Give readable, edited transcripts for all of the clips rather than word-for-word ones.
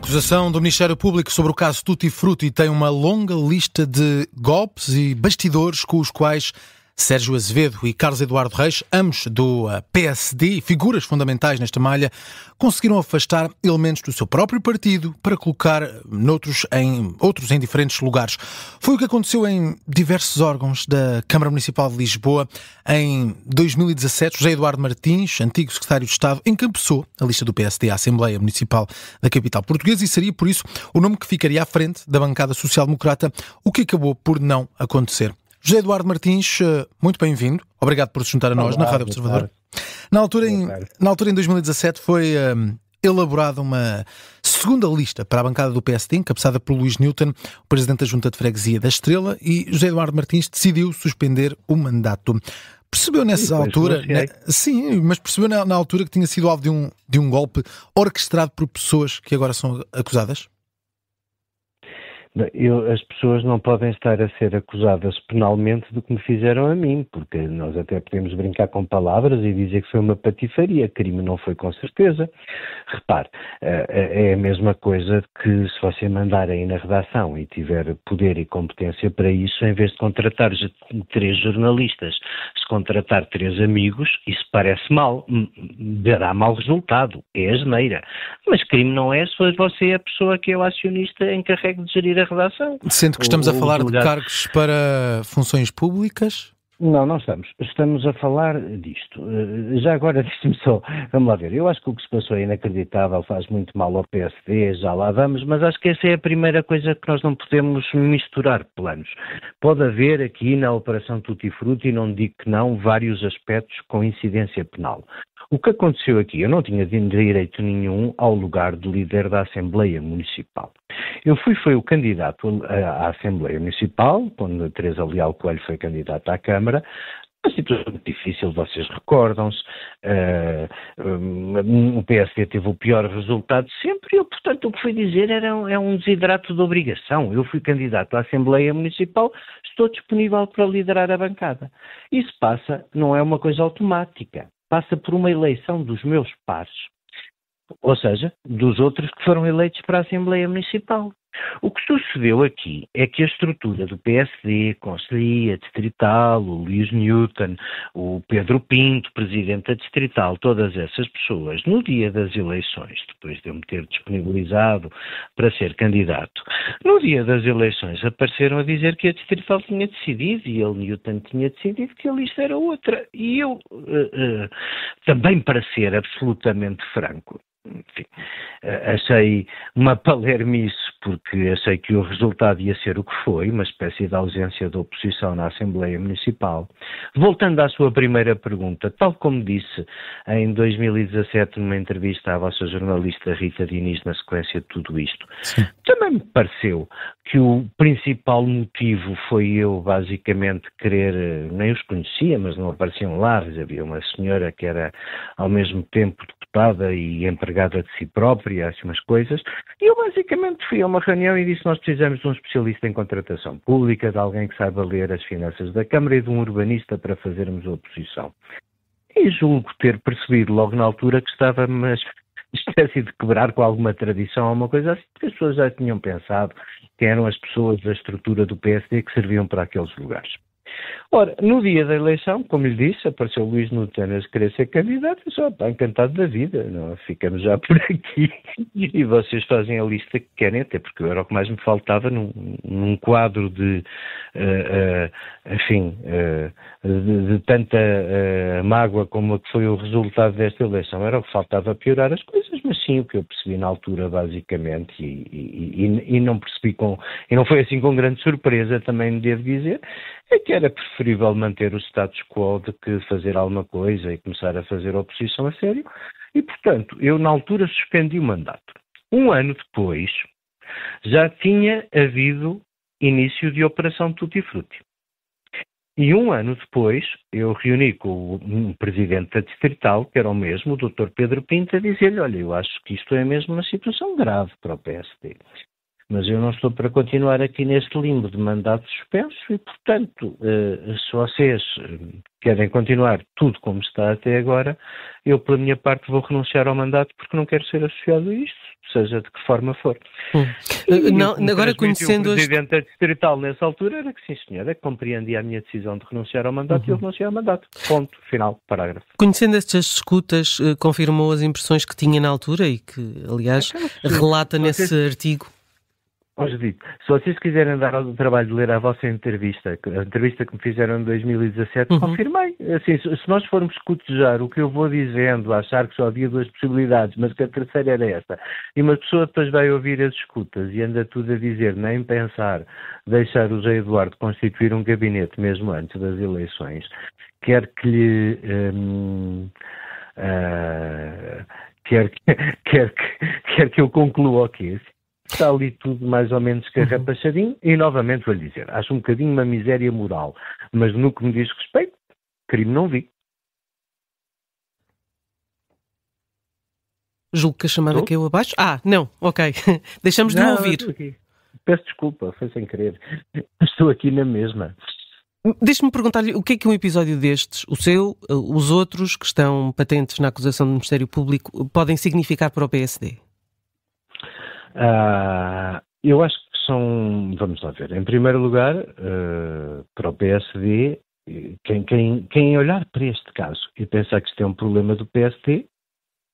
acusação do Ministério Público sobre o caso Tutti Frutti tem uma longa lista de golpes e bastidores com os quais Sérgio Azevedo e Carlos Eduardo Reis, ambos do PSD, figuras fundamentais nesta malha, conseguiram afastar elementos do seu próprio partido para colocar outros em diferentes lugares. Foi o que aconteceu em diversos órgãos da Câmara Municipal de Lisboa. Em 2017, José Eduardo Martins, antigo secretário de Estado, encabeçou a lista do PSD à Assembleia Municipal da capital portuguesa e seria, por isso, o nome que ficaria à frente da bancada social-democrata, o que acabou por não acontecer. José Eduardo Martins, muito bem-vindo. Obrigado por se juntar a nós na Rádio Observador. Na altura, em 2017, foi elaborada uma segunda lista para a bancada do PSD, encabeçada por Luís Newton, o presidente da Junta de Freguesia da Estrela, e José Eduardo Martins decidiu suspender o mandato. Percebeu nessa altura... Sim, mas percebeu na altura que tinha sido alvo de um golpe orquestrado por pessoas que agora são acusadas? As pessoas não podem estar a ser acusadas penalmente do que me fizeram a mim, porque nós até podemos brincar com palavras e dizer que foi uma patifaria. Crime não foi, com certeza. Repare, é a mesma coisa que se você mandar aí na redação e tiver poder e competência para isso, em vez de contratar 3 jornalistas, se contratar 3 amigos, isso parece mal, dará mau resultado, é asneira. Mas crime não é se você é a pessoa que é o acionista encarregue de gerir a redação. Sendo que estamos a falar de cargos para funções públicas? Não estamos. Estamos a falar disto. Já agora, deixe-me só, vamos lá ver. Eu acho que o que se passou é inacreditável, faz muito mal ao PSD, já lá vamos, mas acho que essa é a primeira coisa que nós não podemos misturar planos. Pode haver aqui na Operação Tutti Frutti, não digo que não, vários aspectos com incidência penal. O que aconteceu aqui, eu não tinha direito nenhum ao lugar de líder da Assembleia Municipal. Foi o candidato à Assembleia Municipal, quando a Teresa Leal Coelho foi candidata à Câmara. Uma situação muito difícil, vocês recordam-se, o PSD teve o pior resultado sempre, portanto, o que fui dizer é um desidrato de obrigação. Eu fui candidato à Assembleia Municipal, estou disponível para liderar a bancada. Isso não é uma coisa automática, passa por uma eleição dos meus pares, ou seja, dos outros que foram eleitos para a Assembleia Municipal. O que sucedeu aqui é que a estrutura do PSD, Conselhia Distrital, o Luís Newton, o Pedro Pinto, Presidente da Distrital, todas essas pessoas, no dia das eleições, depois de eu me ter disponibilizado para ser candidato, no dia das eleições apareceram a dizer que a Distrital tinha decidido e ele, Newton, tinha decidido que a lista era outra. E eu, também para ser absolutamente franco, enfim, achei uma palermice, porque achei que o resultado ia ser o que foi, uma espécie de ausência de oposição na Assembleia Municipal. Voltando à sua primeira pergunta, tal como disse em 2017 numa entrevista à vossa jornalista Rita Diniz na sequência de tudo isto, também me pareceu que o principal motivo foi eu basicamente querer, nem os conhecia, mas não apareciam lá, havia uma senhora que era ao mesmo tempo deputada e empregada de si própria, assim umas coisas, e eu basicamente fui a uma reunião e disse: nós precisamos de um especialista em contratação pública, de alguém que saiba ler as finanças da Câmara e de um urbanista para fazermos a oposição. E julgo ter percebido logo na altura que estava uma espécie de quebrar com alguma tradição ou uma coisa assim, porque as pessoas já tinham pensado que eram as pessoas da estrutura do PSD que serviam para aqueles lugares. Ora, no dia da eleição, como lhe disse, apareceu o Luís Newton a querer ser candidato, e só está encantado da vida, não, ficamos já por aqui e vocês fazem a lista que querem, até porque era o que mais me faltava num quadro de tanta mágoa como a que foi o resultado desta eleição, era o que faltava piorar as coisas, mas sim, o que eu percebi na altura basicamente e não percebi e não foi assim com grande surpresa, também devo dizer, é que era preferível manter o status quo do que fazer alguma coisa e começar a fazer oposição a sério. E, portanto, eu na altura suspendi o mandato. Um ano depois, já tinha havido início de Operação Tutti Frutti. E um ano depois, eu reuni com o presidente da Distrital, que era o mesmo, o Dr. Pedro Pinto, a dizer-lhe: olha, eu acho que isto é mesmo uma situação grave para o PSD. Mas eu não estou para continuar aqui neste limbo de mandato suspenso e, portanto, se vocês querem continuar tudo como está até agora, eu, pela minha parte, vou renunciar ao mandato porque não quero ser associado a isto, seja de que forma for. Não, agora conhecendo o Presidente da Distrital nessa altura era que sim, senhora, que compreendia a minha decisão de renunciar ao mandato e eu renunciei ao mandato. Ponto. Final. Parágrafo. Conhecendo estas escutas, confirmou as impressões que tinha na altura e que, aliás, relata nesse artigo? Judito, se vocês quiserem dar ao trabalho de ler a vossa entrevista, a entrevista que me fizeram em 2017, confirmei. Assim, se nós formos cotejar o que eu vou dizendo, achar que só havia duas possibilidades, mas que a terceira era esta, e uma pessoa depois vai ouvir as escutas e anda tudo a dizer, nem pensar, deixar o José Eduardo constituir um gabinete mesmo antes das eleições, quer que lhe... quer que eu conclua o quê? Está ali tudo mais ou menos carrapachadinho e novamente vou lhe dizer, acho um bocadinho uma miséria moral, mas no que me diz respeito, crime não vi. Julgo que a chamada caiu abaixo. Não, ok. Deixamos de ouvir. Peço desculpa, foi sem querer. Estou aqui na mesma. Deixe-me perguntar-lhe o que é que um episódio destes, o seu, os outros que estão patentes na acusação do Ministério Público, podem significar para o PSD? Eu acho que são, vamos lá ver, em primeiro lugar, para o PSD, quem olhar para este caso e pensar que isto é um problema do PSD,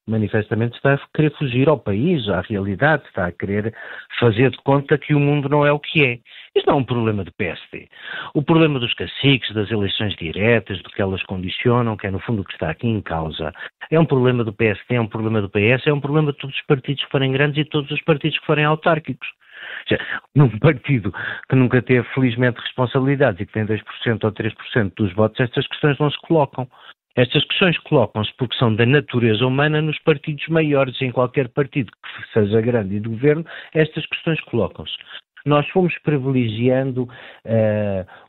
manifestamente está a querer fugir ao país, à realidade, está a querer fazer de conta que o mundo não é o que é. Isto não é um problema do PSD. O problema dos caciques, das eleições diretas, do que elas condicionam, que é no fundo o que está aqui em causa, é um problema do PSD, é um problema do PS, é um problema de todos os partidos que forem grandes e todos os partidos que forem autárquicos. Num partido que nunca teve, felizmente, responsabilidades e que tem 2% ou 3% dos votos, estas questões não se colocam. Estas questões colocam-se porque são da natureza humana nos partidos maiores, em qualquer partido que seja grande e do governo, estas questões colocam-se. Nós fomos privilegiando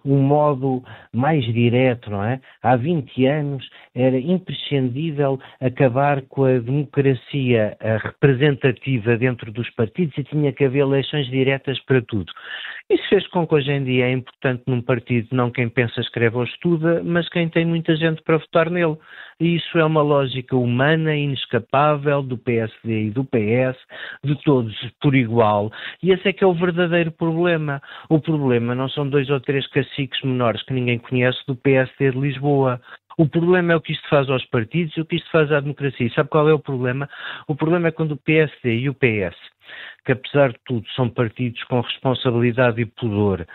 um modo mais direto, não é? Há 20 anos era imprescindível acabar com a democracia representativa dentro dos partidos e tinha que haver eleições diretas para tudo. Isso fez com que hoje em dia é importante num partido não quem pensa, escreve ou estuda, mas quem tem muita gente para votar nele. E isso é uma lógica humana, inescapável, do PSD e do PS, de todos por igual. E esse é que é o verdadeiro problema. O problema não são 2 ou 3 caciques menores que ninguém conhece do PSD de Lisboa. O problema é o que isto faz aos partidos e o que isto faz à democracia. E sabe qual é o problema? O problema é quando o PSD e o PS, que apesar de tudo são partidos com responsabilidade e pudor,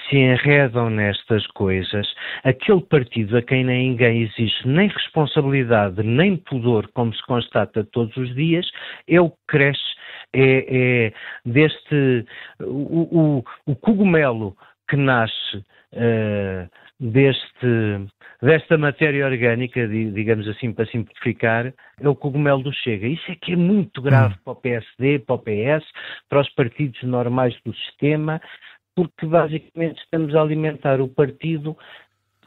se enredam nestas coisas, aquele partido a quem ninguém exige nem responsabilidade nem pudor, como se constata todos os dias, é o que cresce, é deste, o cogumelo que nasce desta matéria orgânica, digamos assim, para simplificar, é o cogumelo do Chega. Isso é que é muito grave para o PSD, para o PS, para os partidos normais do sistema, porque basicamente estamos a alimentar o partido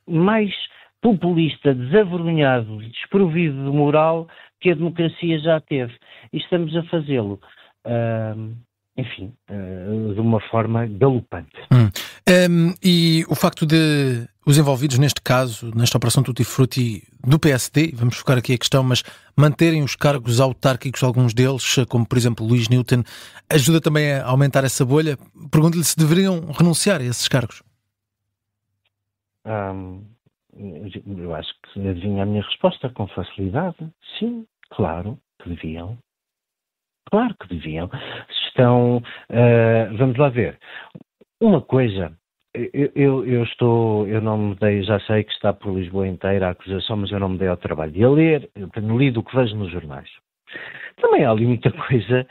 mais populista, desavergonhado, desprovido de moral que a democracia já teve. E estamos a fazê-lo, de uma forma galopante. E o facto de os envolvidos neste caso, nesta operação Tutti Frutti do PSD, vamos focar aqui a questão, mas manterem os cargos autárquicos, alguns deles, como por exemplo Luís Newton, ajuda também a aumentar essa bolha? Pergunto-lhe se deveriam renunciar a esses cargos. Eu acho que adivinha a minha resposta com facilidade. Sim, claro que deviam. Claro que deviam. Vamos lá ver. Uma coisa, eu não me dei, já sei que está por Lisboa inteira a acusação, mas eu não me dei ao trabalho de a ler, eu tenho lido o que vejo nos jornais. Também há ali muita coisa,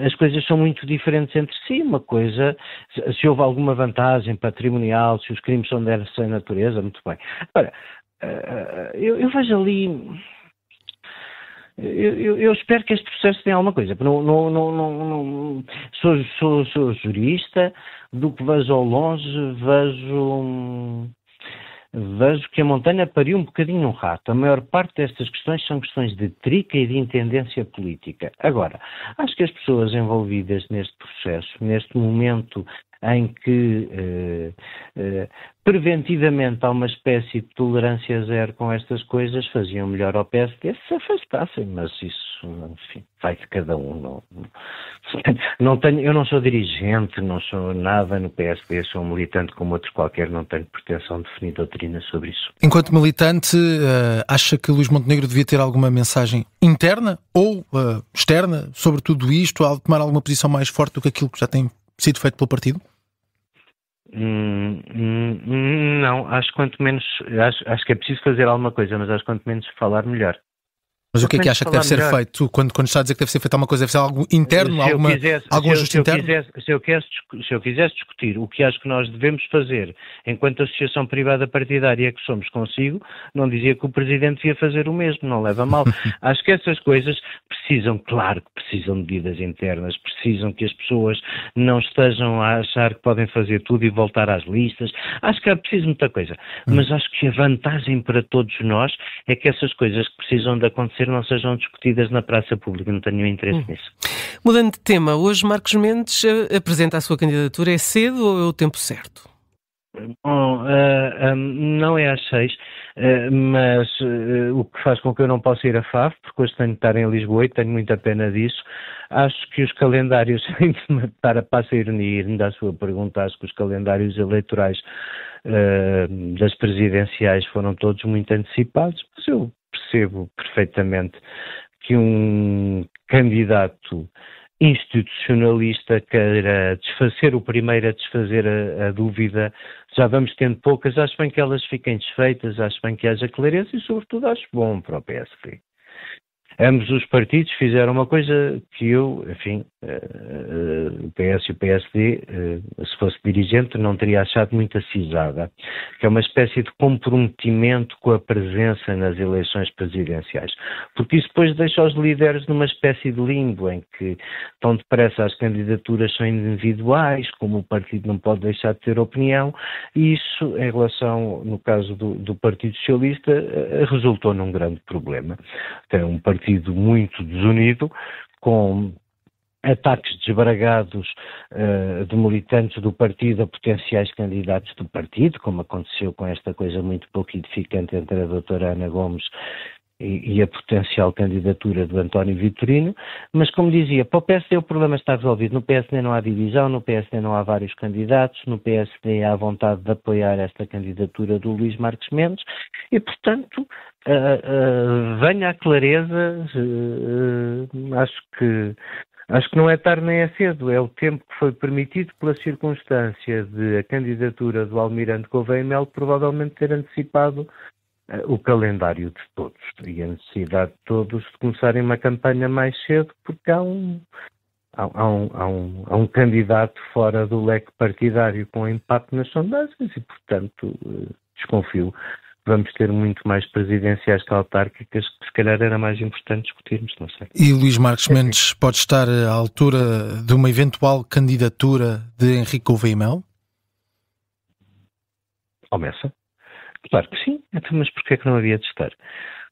as coisas são muito diferentes entre si. Uma coisa, se houve alguma vantagem patrimonial, se os crimes são dessa natureza, muito bem. Agora, eu vejo ali... Eu espero que este processo tenha alguma coisa. Não, sou jurista, do que vejo ao longe, vejo vejo que a montanha pariu um bocadinho um rato. A maior parte destas questões são questões de trica e de intendência política. Agora, acho que as pessoas envolvidas neste processo, neste momento em que preventivamente há uma espécie de tolerância zero com estas coisas, faziam melhor ao PSD se afastassem, mas isso, enfim, vai de cada um. Eu não sou dirigente, não sou nada no PSD, sou um militante como outro qualquer, não tenho pretensão de definir doutrina sobre isso. Enquanto militante, acha que Luís Montenegro devia ter alguma mensagem interna ou externa sobre tudo isto, ao tomar alguma posição mais forte do que aquilo que já tem sido feito pelo partido? Não, acho que é preciso fazer alguma coisa, mas acho quanto menos falar melhor. Mas o que é que acha que deve ser feito? Quando está a dizer que deve ser feito alguma coisa, deve ser algo interno, algum ajuste interno? Se eu quisesse discutir o que acho que nós devemos fazer enquanto associação privada partidária que somos consigo, não dizia que o Presidente devia fazer o mesmo, não leva a mal. Acho que essas coisas precisam, claro que precisam de medidas internas, precisam que as pessoas não estejam a achar que podem fazer tudo e voltar às listas. Acho que é preciso muita coisa. Mas acho que a vantagem para todos nós é que essas coisas que precisam de acontecer não sejam discutidas na praça pública, não tenho interesse nisso. Mudando de tema, hoje Marcos Mendes apresenta a sua candidatura. É cedo ou é o tempo certo? Bom, não é às 6, mas o que faz com que eu não possa ir a FAV, porque hoje tenho de estar em Lisboa e tenho muita pena disso. Acho que os calendários, sem matar a passa a ironia, ainda à sua pergunta, acho que os calendários eleitorais das presidenciais foram todos muito antecipados, mas eu percebo perfeitamente que um candidato institucionalista queira ser o primeiro a desfazer a dúvida. Já vamos tendo poucas, acho bem que elas fiquem desfeitas, acho bem que haja clareza e, sobretudo, acho bom para o PSD. Ambos os partidos fizeram uma coisa que eu, enfim, o PS e o PSD, se fosse dirigente, não teria achado muito acisada, que é uma espécie de comprometimento com a presença nas eleições presidenciais. Porque isso depois deixa os líderes numa espécie de limbo, em que tão depressa as candidaturas são individuais, como o partido não pode deixar de ter opinião, e isso, em relação, no caso do Partido Socialista, resultou num grande problema. Tem um partido muito desunido, com ataques desbragados de militantes do partido a potenciais candidatos do partido, como aconteceu com esta coisa muito pouco edificante entre a doutora Ana Gomes e a potencial candidatura do António Vitorino, mas como dizia, para o PSD o problema está resolvido. No PSD não há divisão, no PSD não há vários candidatos, no PSD há vontade de apoiar esta candidatura do Luís Marcos Mendes e, portanto, venha à clareza. Acho que não é tarde nem é cedo, é o tempo que foi permitido pela circunstância de a candidatura do Almirante Gouveia e Melo provavelmente ter antecipado o calendário de todos e a necessidade de todos de começarem uma campanha mais cedo, porque há um candidato fora do leque partidário com impacto nas sondagens e, portanto, desconfio que vamos ter muito mais presidenciais que autárquicas, que se calhar era mais importante discutirmos, não sei. E Luís Marcos Mendes pode estar à altura de uma eventual candidatura de Henrique Gouveia e Melo? Começa. Claro que sim, mas porquê é que não havia de estar?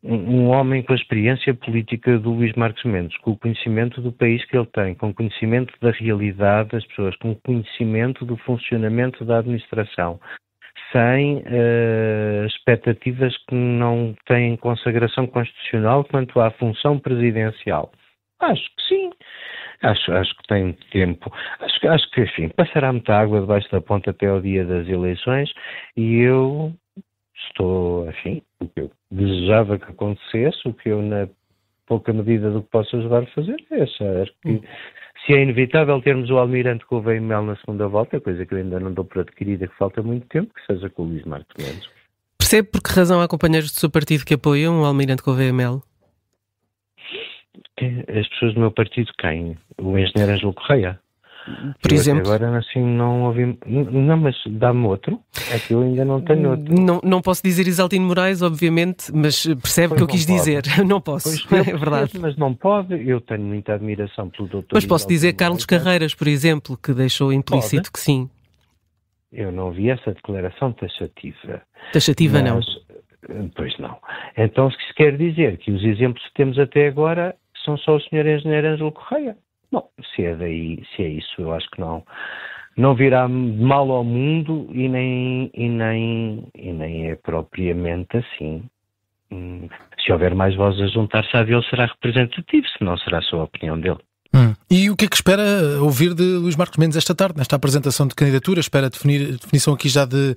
Um homem com a experiência política do Luís Marcos Mendes, com o conhecimento do país que ele tem, com o conhecimento da realidade das pessoas, com o conhecimento do funcionamento da administração, sem expectativas que não têm consagração constitucional quanto à função presidencial. Acho que sim. Acho que tem tempo. Acho que, enfim, passará muita água debaixo da ponte até ao dia das eleições e eu estou, enfim, o que eu desejava que acontecesse, o que eu, na pouca medida do que posso ajudar a fazer, é achar que se é inevitável termos o Almirante Gouveia e Melo na segunda volta, coisa que eu ainda não dou por adquirida, que falta muito tempo, que seja com o Luís Marcos Mendes. Percebe por que razão há companheiros do seu partido que apoiam o Almirante Gouveia e Melo? As pessoas do meu partido, quem? O engenheiro Ângelo Correia. Por exemplo? Agora assim não ouvi... Não, mas dá-me outro. É que eu ainda não tenho outro. Não posso dizer Isaltino Moraes, obviamente, mas percebe o que eu quis dizer. Não posso, é verdade. Mas não pode. Eu tenho muita admiração pelo doutor. Mas posso dizer Carlos Carreiras, por exemplo, que deixou implícito que sim. Eu não vi essa declaração taxativa. Taxativa não. Pois não. Então se quer dizer que os exemplos que temos até agora são só o Sr. Engenheiro Ângelo Correia. Bom, se é isso, eu acho que não virá mal ao mundo e nem é propriamente assim. Se houver mais vozes a juntar-se a ele, será representativo, se não será só a opinião dele. E o que é que espera ouvir de Luís Marcos Mendes esta tarde, nesta apresentação de candidatura? Espera definição aqui já de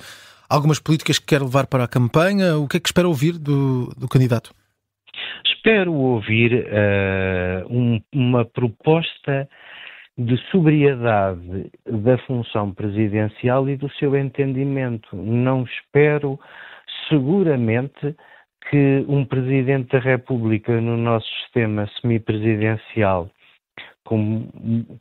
algumas políticas que quer levar para a campanha? O que é que espera ouvir do candidato? Espero ouvir uma proposta de sobriedade da função presidencial e do seu entendimento. Não espero, seguramente, que um Presidente da República no nosso sistema semipresidencial, com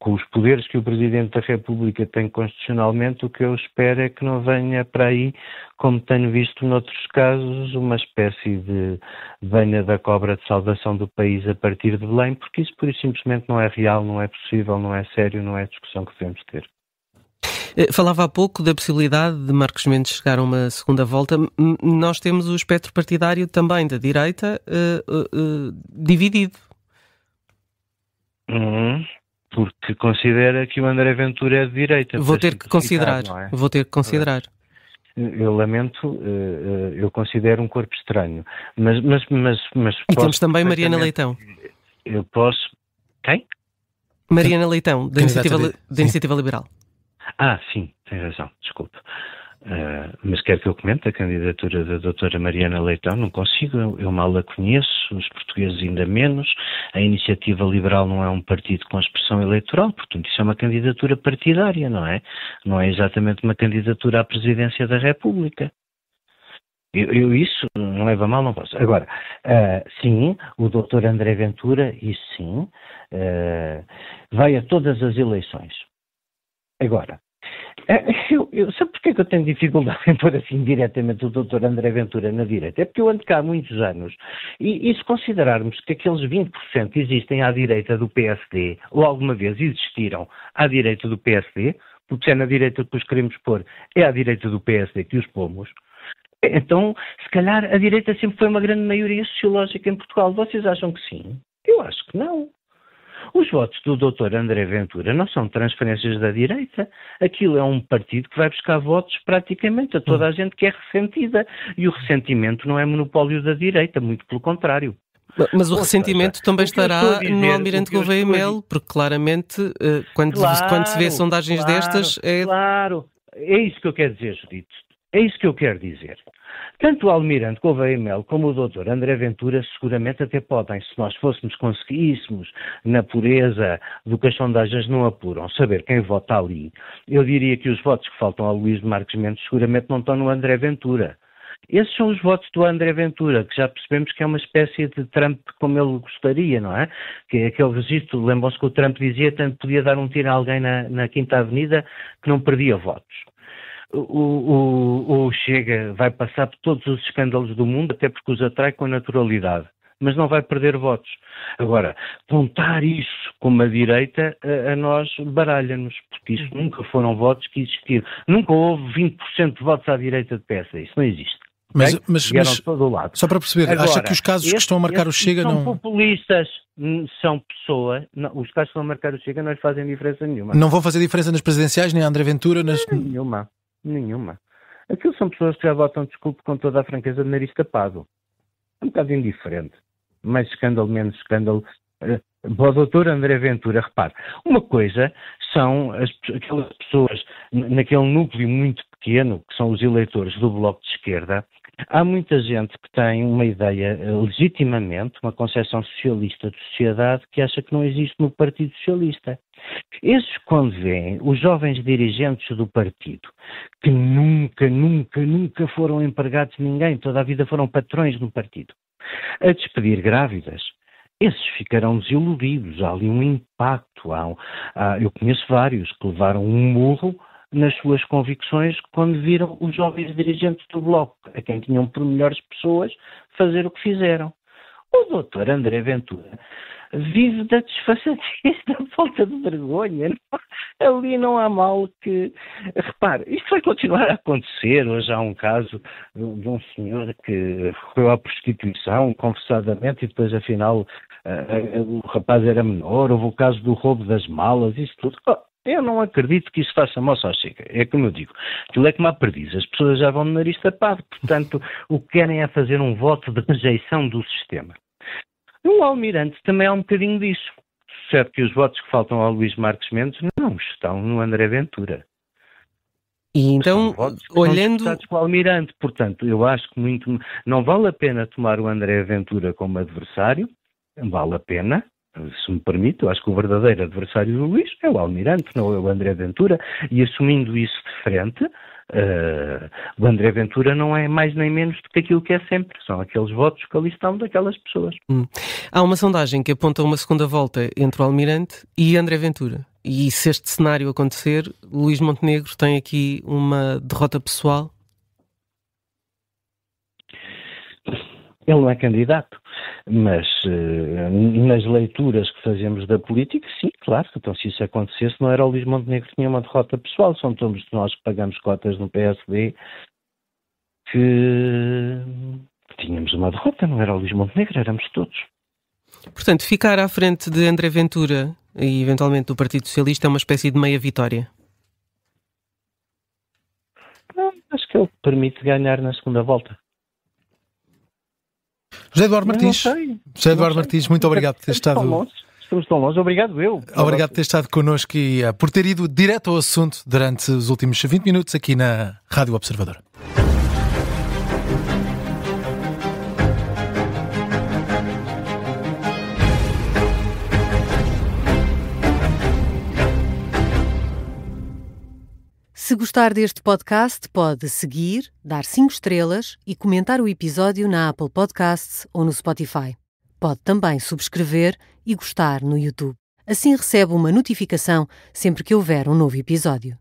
os poderes que o Presidente da República tem constitucionalmente, o que eu espero é que não venha para aí, como tenho visto noutros casos, uma espécie de venha da cobra de salvação do país a partir de Belém, porque isso pura e simplesmente não é real, não é possível, não é sério, não é a discussão que devemos ter. Falava há pouco da possibilidade de Marcos Mendes chegar a uma segunda volta. Nós temos o espectro partidário também da direita dividido. Porque considera que o André Ventura é de direita. Vou ter que considerar. Eu lamento, eu considero um corpo estranho. Mas e temos também Mariana Leitão. Eu posso... Quem? Mariana Leitão, da Iniciativa Liberal. Sim, tem razão, desculpe. Mas quer que eu comente a candidatura da doutora Mariana Leitão? Não consigo, eu mal a conheço, os portugueses ainda menos. A Iniciativa Liberal não é um partido com expressão eleitoral, portanto isso é uma candidatura partidária, não é? Não é exatamente uma candidatura à presidência da República. Eu isso não leva a mal, não posso. Agora, sim, o doutor André Ventura, isso sim, vai a todas as eleições. Agora, sabe porquê que eu tenho dificuldade em pôr assim diretamente o Dr. André Ventura na direita? É porque eu ando cá há muitos anos e se considerarmos que aqueles 20% existem à direita do PSD, ou alguma vez existiram à direita do PSD, porque se é na direita que os queremos pôr, é à direita do PSD que os pomos, então se calhar a direita sempre foi uma grande maioria sociológica em Portugal. Vocês acham que sim? Eu acho que não. Os votos do Dr. André Ventura não são transferências da direita. Aquilo é um partido que vai buscar votos praticamente a toda a gente que é ressentida. E o ressentimento não é monopólio da direita, muito pelo contrário. Mas o ressentimento também estará no Almirante Gouveia e Melo, porque claramente, quando se vê sondagens destas... Claro, é isso que eu quero dizer, Judito. É isso que eu quero dizer. Tanto o Almirante Gouveia e Melo como o Dr. André Ventura seguramente até podem, se nós conseguíssemos, na pureza do que as sondagens não apuram, saber quem vota ali, eu diria que os votos que faltam ao Luís Marcos Mendes seguramente não estão no André Ventura. Esses são os votos do André Ventura, que já percebemos que é uma espécie de Trump como ele gostaria, não é? Que é aquele registro, lembram-se que o Trump dizia que podia dar um tiro a alguém na Quinta Avenida que não perdia votos. O Chega vai passar por todos os escândalos do mundo, até porque os atrai com naturalidade, mas não vai perder votos. Agora, contar isso como a direita, a nós baralha-nos, porque isso nunca foram votos que existiram. Nunca houve 20% de votos à direita de PSD, isso não existe. Mas de todo lado. Só para perceber, agora, acha que os casos que estão a marcar o Chega são populistas, são pessoas, os casos que estão a marcar o Chega não lhes fazem diferença nenhuma. Não vão fazer diferença nas presidenciais, nem a André Ventura? Nenhuma. Aquilo são pessoas que já votam, desculpe, com toda a franqueza, de nariz tapado. É um bocado indiferente. Mais escândalo, menos escândalo. Para o doutor André Ventura, repare, uma coisa são aquelas pessoas naquele núcleo muito pequeno, que são os eleitores do Bloco de Esquerda. Há muita gente que tem uma ideia, legitimamente, uma concepção socialista de sociedade que acha que não existe no Partido Socialista. Esses, quando veem os jovens dirigentes do partido, que nunca foram empregados de ninguém, toda a vida foram patrões no partido, a despedir grávidas, esses ficarão desiludidos. Há ali um impacto. Eu conheço vários que levaram um murro nas suas convicções quando viram os jovens dirigentes do Bloco, a quem tinham por melhores pessoas, fazer o que fizeram. O doutor André Ventura vive da desfaçatez, da falta de vergonha. Ali não há mal que... Repare, isto vai continuar a acontecer. Hoje há um caso de um senhor que recorreu à prostituição confessadamente e depois, afinal, o rapaz era menor. Houve o caso do roubo das malas, isso tudo. Eu não acredito que isso faça moça ao Chega. É como eu digo, aquilo é como a perdiz. As pessoas já vão de nariz tapado. Portanto, o que querem é fazer um voto de rejeição do sistema. No Almirante também há um bocadinho disso. Certo que os votos que faltam ao Luís Marques Mendes não estão no André Ventura. E então, olhando... São com o Almirante. Portanto, eu acho que não vale a pena tomar o André Ventura como adversário. Vale a pena, se me permite. Eu acho que o verdadeiro adversário do Luís é o Almirante, não é o André Ventura. E assumindo isso de frente... o André Ventura não é mais nem menos do que aquilo que é sempre. São aqueles votos que ali estão daquelas pessoas. Há uma sondagem que aponta uma segunda volta entre o Almirante e André Ventura. E se este cenário acontecer, Luís Montenegro tem aqui uma derrota pessoal? Ele não é candidato, mas nas leituras que fazemos da política, sim, claro. Então, se isso acontecesse, não era o Luís Montenegro que tinha uma derrota pessoal. São todos nós que pagamos cotas no PSD que tínhamos uma derrota. Não era o Luís Montenegro, éramos todos. Portanto, ficar à frente de André Ventura e, eventualmente, do Partido Socialista é uma espécie de meia vitória? Não, acho que ele permite ganhar na segunda volta. José Eduardo Martins, muito obrigado por ter estado... Estamos tão longe, obrigado eu. Obrigado por ter estado connosco e por ter ido direto ao assunto durante os últimos 20 minutos aqui na Rádio Observador. Se gostar deste podcast, pode seguir, dar 5 estrelas e comentar o episódio na Apple Podcasts ou no Spotify. Pode também subscrever e gostar no YouTube. Assim recebe uma notificação sempre que houver um novo episódio.